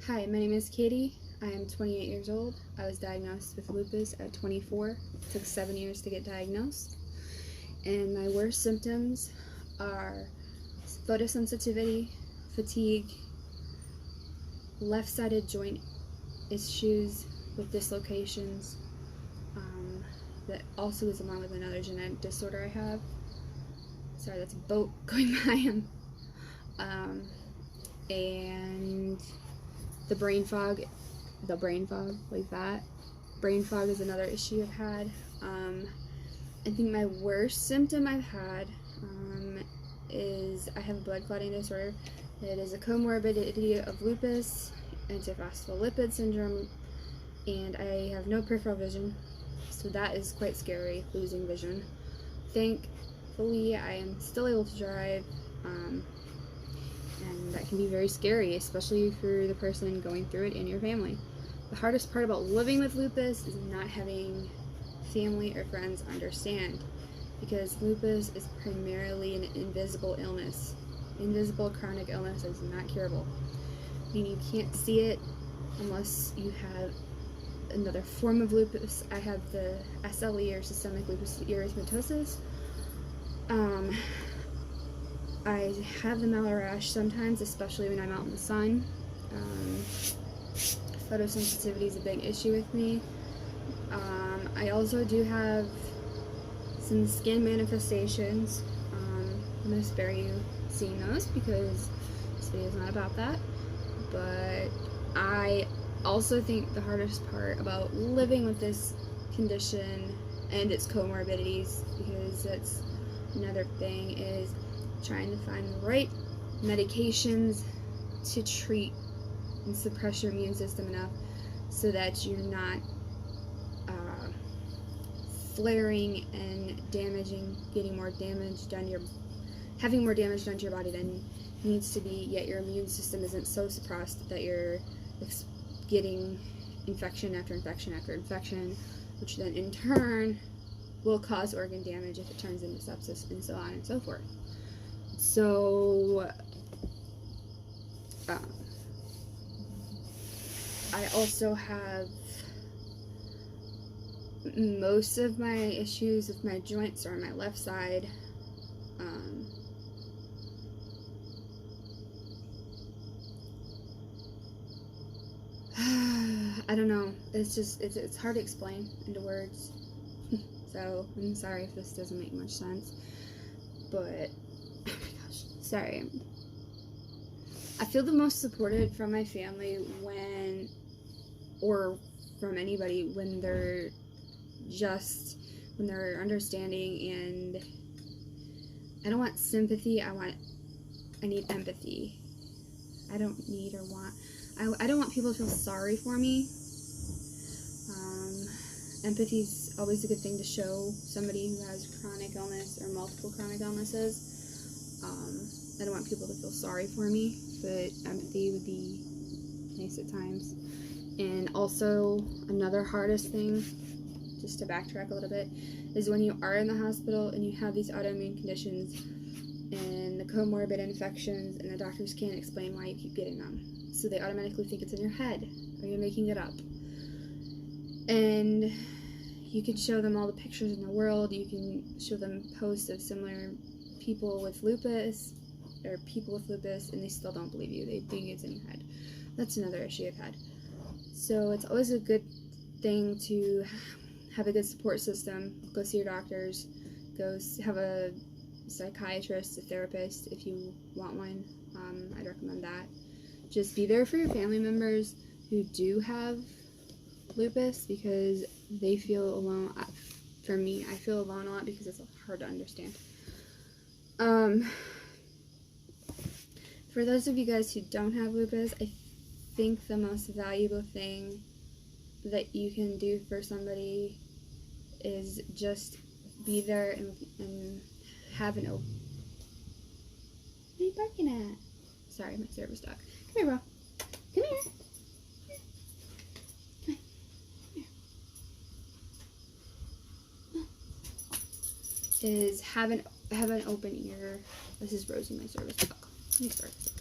Hi, my name is Katie. I am 28 years old. I was diagnosed with lupus at 24. It took 7 years to get diagnosed. And my worst symptoms are photosensitivity, fatigue, left-sided joint issues with dislocations. That also is along with another genetic disorder I have. Sorry, that's a boat going by him. And the brain fog, like that. Brain fog is another issue I've had. I think my worst symptom I've had is I have a blood clotting disorder. It is a comorbidity of lupus, antiphospholipid syndrome, and I have no peripheral vision, so that is quite scary, losing vision. Thankfully, I am still able to drive, and that can be very scary, especially for the person going through it in your family. The hardest part about living with lupus is not having family or friends understand, because lupus is primarily an invisible illness. Invisible chronic illness is not curable. Meaning you can't see it unless you have another form of lupus. I have the SLE, or systemic lupus erythematosus. I have the mellow rash sometimes, especially when I'm out in the sun. Photosensitivity is a big issue with me. I also do have some skin manifestations. I'm going to spare you seeing those because this video is not about that. But I also think the hardest part about living with this condition and its comorbidities, because that's another thing, is trying to find the right medications to treat and suppress your immune system enough so that you're not flaring and getting more damage done having more damage done to your body than needs to be, yet your immune system isn't so suppressed that you're getting infection after infection after infection, which then in turn will cause organ damage if it turns into sepsis, and so on and so forth. So I also have most of my issues with my joints are on my left side. I don't know. It's hard to explain into words. So I'm sorry if this doesn't make much sense. But oh my gosh, sorry. I feel the most supported from my family or from anybody when they're understanding, and I don't want sympathy, I need empathy. I don't want people to feel sorry for me. Empathy's always a good thing to show somebody who has chronic illness or multiple chronic illnesses. I don't want people to feel sorry for me, but empathy would be nice at times. And also, another hardest thing, just to backtrack a little bit, is when you are in the hospital and you have these autoimmune conditions and the comorbid infections, and the doctors can't explain why you keep getting them. So they automatically think it's in your head, or you're making it up. And you can show them all the pictures in the world, you can show them posts of similar people with lupus, and they still don't believe you. They think it's in your head. That's another issue I've had. So it's always a good thing to have a good support system. Go see your doctors, go have a psychiatrist, a therapist if you want one. I'd recommend that. Just be there for your family members who do have lupus, because they feel alone. For me, I feel alone a lot because it's hard to understand. For those of you guys who don't have lupus, I think the most valuable thing that you can do for somebody is just be there and have an open... What are you barking at? Sorry, my service dog. Come here, bro. Come here. Is have an open ear. This is Rosie, my service dog. Let me start this.